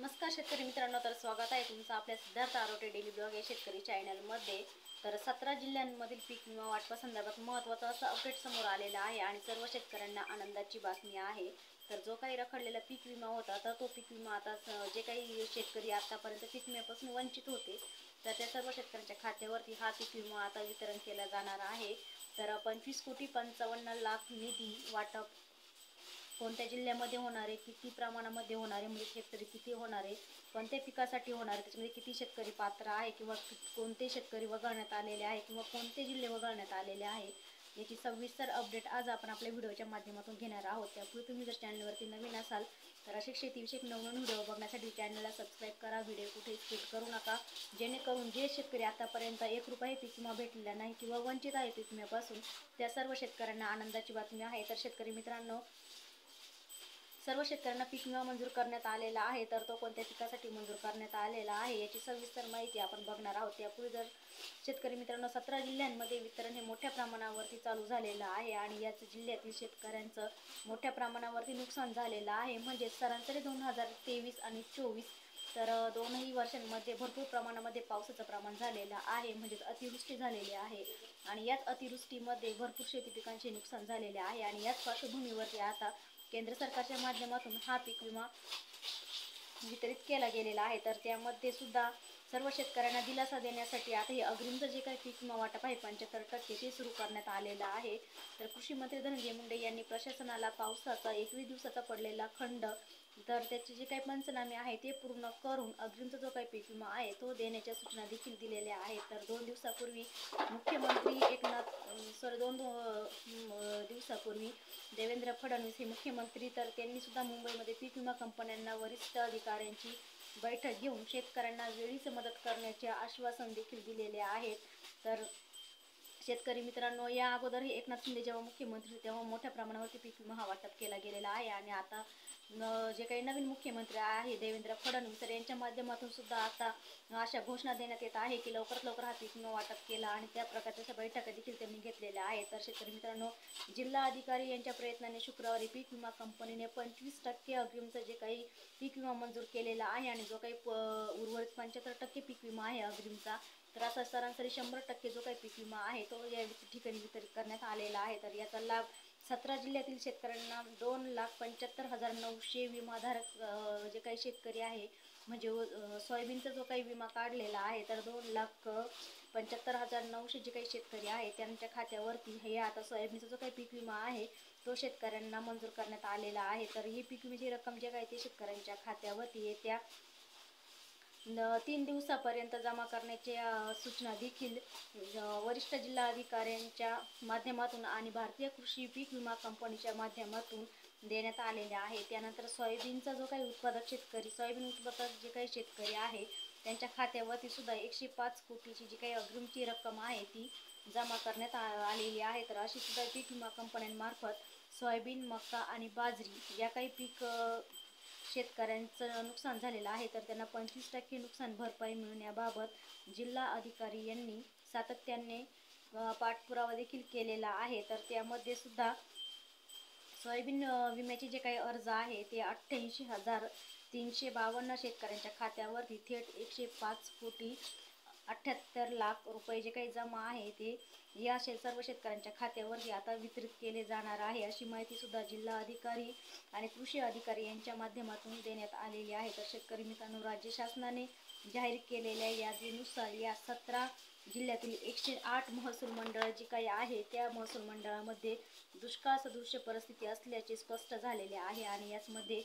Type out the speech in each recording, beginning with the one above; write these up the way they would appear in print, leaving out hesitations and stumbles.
नमस्कार शेतकरी मित्रांनो, तर स्वागत आहे तुमचं आपल्या सिद्धार्थ आरोटे डेली ब्लॉग या शेतकरी चॅनलमध्ये। तर 17 जिल्ह्यांमधील पीक विमा वाटपासंदर्भात महत्त्वाचा असा अपडेट समोर आलेला आहे आणि सर्व शेतकऱ्यांना आनंदाची बातमी आहे। तर जो काही रखडलेला पीक विमा होता तर तो पीक विमा आता जे काही शेतकरी आतापर्यंत पीक विम्यापासून वंचित होते तर त्या सर्व शेतकऱ्यांच्या खात्यावरती हा पीक विमा आता वितरण केला जाणार आहे। तर 25,55,00,000 निधी वाटप कोणत्या जिल्ह्यामध्ये होणार आहे, किती प्रमाणामध्ये होणार आहे, म्हणजे हेक्टरी किती होणार आहे, कोणत्या पिकासाठी होणार आहे, त्याच्यामध्ये किती शेतकरी पात्र आहे किंवा कोणते शेतकरी वगळण्यात आलेले आहे किंवा कोणते जिल्हे वगळण्यात आलेले आहे, याची सविस्तर अपडेट आज आपण आपल्या व्हिडिओच्या माध्यमातून घेणार आहोत। त्यापूर्वी तुम्ही जर चॅनलवरती नवीन असाल तर असे शेतीविषयक नवनवीन व्हिडिओ बघण्यासाठी चॅनलला सबस्क्राईब करा, व्हिडिओ कुठे स्किप करू नका, जेणेकरून जे शेतकरी आतापर्यंत 1 रुपया पीक विमा भेटलेला नाही किंवा वंचित आहे पीक विम्यापासून त्या सर्व शेतकऱ्यांना आनंदाची बातमी आहे। तर शेतकरी मित्रांनो, सर्व शेतकऱ्यांना पीक विमा मंजूर करण्यात आलेला आहे, तर तो कोणत्या पिकासाठी मंजूर करण्यात आलेला आहे याची सविस्तर माहिती आपण बघणार आहोत। त्यापूर्वी जर शेतकरी मित्रांनो, 17 जिल्ह्यांमध्ये वितरण हे मोठ्या प्रमाणावरती चालू झालेलं आहे आणि याच जिल्ह्यातील शेतकऱ्यांचं मोठ्या प्रमाणावरती नुकसान झालेलं आहे। म्हणजे सरासरी 2023 आणि 24 तर दोनही वर्षांमध्ये भरपूर प्रमाणामध्ये पावसाचं प्रमाण झालेलं आहे, म्हणजेच अतिवृष्टी झालेली आहे आणि याच अतिवृष्टीमध्ये भरपूर शेती पिकांचे नुकसान झालेले आहे आणि याच पार्श्वभूमीवरती आता केंद्र सरकारच्या माध्यमातून हा पीक विमा वितरित केला गेलेला आहे। तर त्यामध्ये सुद्धा सर्व शेतकऱ्यांना दिलासा देण्यासाठी आता हे अग्रिमचं जे काही पीक विमा वाटप आहे 75% ते सुरू करण्यात आलेलं आहे। तर कृषी मंत्री धनंजय मुंडे यांनी प्रशासनाला पावसाचा 21 दिवसाचा पडलेला खंड तर त्याचे जे काही पंचनामे आहे ते पूर्ण करून अग्रिमचा जो काही पीक विमा आहे तो देण्याच्या सूचना देखील दिलेल्या आहेत। तर 2 दिवसापूर्वी मुख्यमंत्री दोन दिवसापूर्वी देवेंद्र फडणवीस हे मुख्यमंत्री तर त्यांनी सुद्धा मुंबईमध्ये पीक विमा कंपन्यांना वरिष्ठ अधिकाऱ्यांची बैठक घेऊन शेतकऱ्यांना वेळीच मदत करण्याचे आश्वासन देखील दिलेले आहेत। तर शेतकरी मित्रांनो, या अगोदरही एकनाथ शिंदे जेव्हा मुख्यमंत्री तेव्हा मोठ्या प्रमाणावरती पीक विमा हा वाटप केला गेलेला आहे आणि आता जे काही नवीन मुख्यमंत्री आहे देवेंद्र फडणवीस तर यांच्या माध्यमातून सुद्धा आता अशा घोषणा देण्यात येत आहे की लवकरात लवकर हा पीक विमा वाटप केला आणि त्या प्रकारच्या बैठका देखील त्यांनी घेतलेल्या आहेत। तर शेतकरी मित्रांनो, जिल्हा अधिकारी यांच्या प्रयत्नाने शुक्रवारी पीक विमा कंपनीने 25% अग्रिमचं जे काही पीक विमा मंजूर केलेला आहे आणि जो काही उर्वरित 75% पीक विमा आहे अग्रिमचा, तर असा सरासरी 100% जो काही पीक विमा आहे तो या ठिकाणी वितरित करण्यात आलेला आहे। तर याचा लाभ 17 जिल्ह्यातील शेतकऱ्यांना 2,75,900 विमाधारक जे काही शेतकरी आहे, म्हणजे सोयाबीनचा जो काही विमा काढलेला आहे तर 2,75,900 जे काही शेतकरी आहे त्यांच्या खात्यावरती हे आता सोयाबीनचा जो काही पीक विमा आहे तो शेतकऱ्यांना मंजूर करण्यात आलेला आहे। तर ही पीक विम्याची रक्कम जे काही ते शेतकऱ्यांच्या खात्यावरती येत्या 3 दिवसापर्यंत जमा करण्याची सूचना देखील वरिष्ठ जिल्हा अधिकाऱ्यांच्या माध्यमातून आणि भारतीय कृषी पीक विमा कंपनीच्या माध्यमातून देण्यात आलेले आहे। त्यानंतर सोयाबीनचा जो काही उत्पादक शेतकरी सोयाबीन उत्पादक जे काही शेतकरी आहे त्यांच्या खात्यावरती सुद्धा 105 कोटीची जी काही अग्रिमची रक्कम आहे ती जमा करण्यात आलेली आहे। तर अशी सुद्धा पीक विमा कंपन्यांमार्फत सोयाबीन, मका आणि बाजरी या काही पीक शेतकऱ्यांचं नुकसान झालेलं आहे तर त्यांना 25% नुकसान भरपाई मिळण्याबाबत जिल्हा अधिकारी यांनी सातत्याने पाठपुरावा देखील केलेला आहे। तर त्यामध्ये सुद्धा सोयाबीन विम्याचे जे काही अर्ज आहे ते 88,352 शेतकऱ्यांच्या खात्यावरती थेट 105,78,00,000 रुपये जे काही जमा आहे ते या सर्व शेतकऱ्यांच्या खात्यावरती आता वितरित केले जाणार आहे, अशी माहिती सुद्धा जिल्हा अधिकारी आणि कृषी अधिकारी यांच्या माध्यमातून देण्यात आलेली आहे। तर शेतकरी मित्रांनो, राज्य शासनाने जाहीर केलेल्या यादीनुसार या 17 जिल्ह्यातील 108 महसूल मंडळ जी काही आहे त्या महसूल मंडळामध्ये दुष्काळ सदृश्य परिस्थिती असल्याचे स्पष्ट झालेले आहे आणि याचमध्ये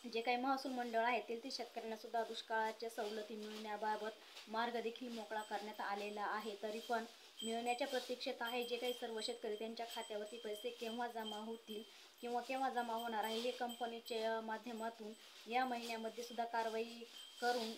जे काही महसूल मंडळ आहेत तेथील शेतकऱ्यांना सुद्धा दुष्काळाच्या सवलती मिळण्याबाबत मार्ग देखील मोकळा करण्यात आलेला आहे। तरी पण मिळण्याच्या प्रतीक्षेत आहे जे काही सर्व शेतकरी त्यांच्या खात्यावरती पैसे केव्हा जमा होतील किंवा केव्हा जमा होणार आहे हे कंपनीच्या माध्यमातून या महिन्यामध्ये सुद्धा कारवाई करून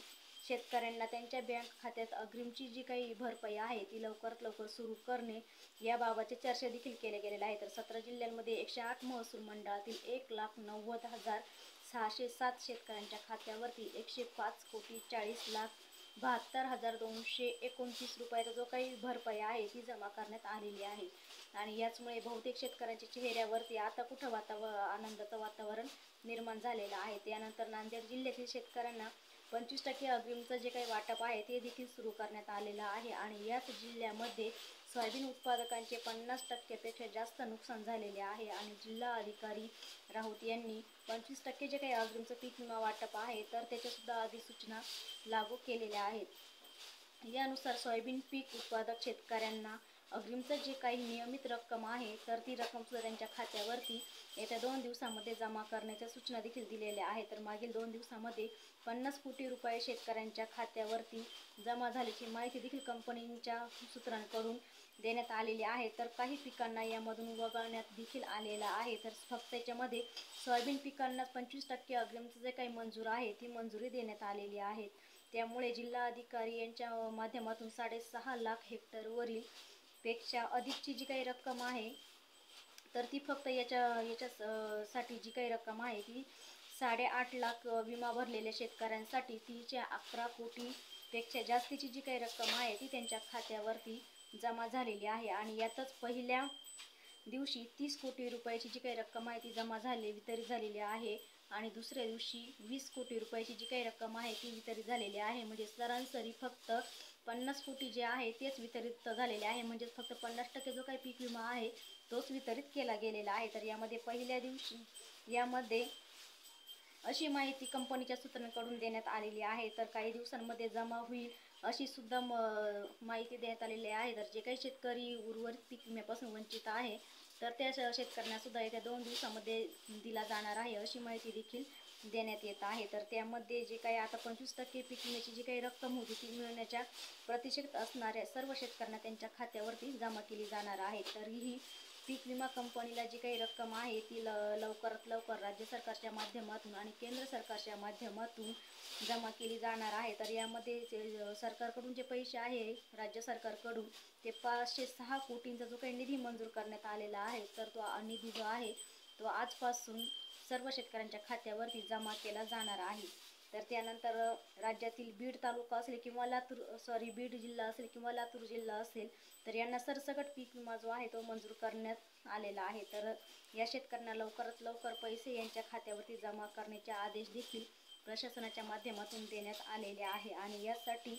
शेतकऱ्यांना त्यांच्या बँक खात्यात अग्रिमची जी काही भरपाई आहे ती लवकरात लवकर सुरू करणे याबाबतचे चर्चा देखील केले गेलेले आहे। तर 17 जिल्ह्यांमध्ये 108 महसूल मंडळातील 1,90,607 शेतकऱ्यांच्या खात्यावरती 105,40,72,229 रुपयाचा जो काही भरपाई आहे ती जमा करण्यात आलेली आहे आणि याचमुळे बहुतेक शेतकऱ्यांच्या चेहऱ्यावरती आता कुठं आनंदाचं वातावरण निर्माण झालेला आहे। त्यानंतर नांदेड जिल्ह्यातील शेतकऱ्यांना 25% अग्रिमचं जे काही वाटप आहे ते देखील सुरू करण्यात आलेलं आहे आणि याच जिल्ह्यामध्ये सोयाबीन उत्पादकांचे 50%पेक्षा जास्त नुकसान झालेले आहे आणि जिल्हा अधिकारी राऊत यांनी 25% जे काही अग्रिमचं पीक विमा वाटप आहे तर त्याच्यासुद्धा अधिसूचना लागू केलेल्या आहेत। यानुसार सोयाबीन पीक उत्पादक शेतकऱ्यांना अग्रिमचं जे काही नियमित रक्कम आहे तर ती रक्कम सुद्धा त्यांच्या खात्यावरती येत्या 2 दिवसामध्ये जमा करण्याच्या सूचना देखील दिलेल्या आहेत। तर मागील 2 दिवसामध्ये 50 कोटी रुपये शेतकऱ्यांच्या खात्यावरती जमा झाल्याची माहिती देखील कंपनीच्या सूत्रांकडून देण्यात आलेली आहे। तर काही पिकांना यामधून वगळण्यात देखील आलेला आहे। तर फक्त याच्यामध्ये सोयाबीन पिकांना 25% अग्रिमचं जे काही मंजूर आहे ती मंजुरी देण्यात आलेली आहे। त्यामुळे जिल्हा अधिकारी यांच्या माध्यमातून 6.5 लाख हेक्टरवरील पेक्षा अधिकची जी काही रक्कम आहे तर ती फक्त याच्यासाठी जी काही रक्कम आहे ती 8.5 लाख विमा भरलेल्या शेतकऱ्यांसाठी 11 कोटीपेक्षा जास्तीची जी काही रक्कम आहे ती त्यांच्या खात्यावरती जमा झालेली आहे आणि यातच पहिल्या दिवशी 30 कोटी रुपयाची जी काही रक्कम आहे ती वितरित झालेली आहे आणि दुसऱ्या दिवशी 20 कोटी रुपयाची जी काही रक्कम आहे ती वितरित झालेली आहे। म्हणजे सरासरी फक्त 50 कोटी जे आहे तेच वितरित झालेले आहे। म्हणजे फक्त 50% जो काही पीक विमा आहे तोच वितरित केला गेलेला आहे। तर यामध्ये पहिल्या दिवशी यामध्ये अशी माहिती कंपनीच्या सूत्रांकडून देण्यात आलेली आहे। तर काही दिवसांमध्ये जमा होईल अशी सुद्धा माहिती देण्यात आलेली आहे। तर जे काही शेतकरी उर्वरित पीक विम्यापासून वंचित आहे तर त्या शेतकऱ्यांना सुद्धा येत्या 2 दिवसामध्ये दिला जाणार आहे अशी माहिती देखील देण्यात येत आहे। तर त्यामध्ये जे काही आता 25% पीक विम्याची जी काही रक्कम होती ती मिळण्याच्या प्रतीक्षेत असणाऱ्या सर्व शेतकऱ्यांना त्यांच्या खात्यावरती जमा केली जाणार आहे। तरीही पीक विमा कंपनीला जी काही रक्कम आहे ती लवकरात लवकर राज्य सरकारच्या माध्यमातून आणि केंद्र सरकारच्या माध्यमातून जमा केली जाणार आहे। तर यामध्ये सरकारकडून जे पैसे आहे राज्य सरकारकडून ते 506 कोटींचा जो काही निधी मंजूर करण्यात आलेला आहे तर तो निधी जो आहे तो आजपासून सर्व शेतकऱ्यांच्या खात्यावरती जमा केला जाणार आहे। तर त्यानंतर राज्यातील बीड तालुका असेल किंवा बीड जिल्हा असेल किंवा लातूर जिल्हा असेल तर यांना सरसकट पीक विमा जो आहे तो मंजूर करण्यात आलेला आहे। तर या शेतकऱ्यांना लवकरात लवकर पैसे यांच्या खात्यावरती जमा करण्याचे आदेश देखील प्रशासनाच्या माध्यमातून देण्यात आलेले आहे आणि यासाठी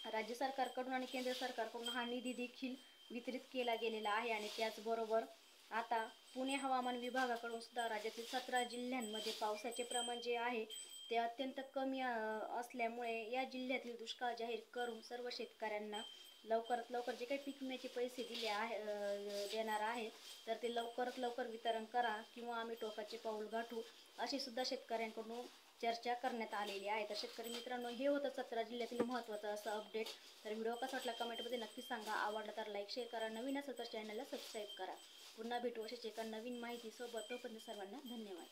राज्य सरकारकडून आणि केंद्र सरकारकडून हा निधी देखील वितरित केला गेलेला आहे। आणि त्याचबरोबर आता पुणे हवामान विभागाकडून सुद्धा राज्यातील 17 जिल्ह्यांमध्ये पावसाचे प्रमाण जे आहे ते अत्यंत कमी असल्यामुळे या जिल्ह्यातील दुष्काळ जाहीर करून सर्व शेतकऱ्यांना लवकरात लवकर जे काही पीक विम्याचे पैसे देणार आहे तर ते लवकरात लवकर वितरण करा किंवा आम्ही टोकाचे पाऊल गाठू अशी सुद्धा शेतकऱ्यांकडून चर्चा करण्यात आलेली आहे। तर शेतकरी मित्रांनो, हे होतं 17 जिल्ह्यातील महत्त्वाचं असं अपडेट। तर व्हिडिओ कसा वाटला कमेंटमध्ये नक्की सांगा। आवडला तर लाईक शेअर करा, नवीन असेल तर चॅनलला सबस्क्राईब करा। पुन्हा भेटू अशाच एका नवीन माहितीसोबत। तोपर्यंत सर्वांना धन्यवाद।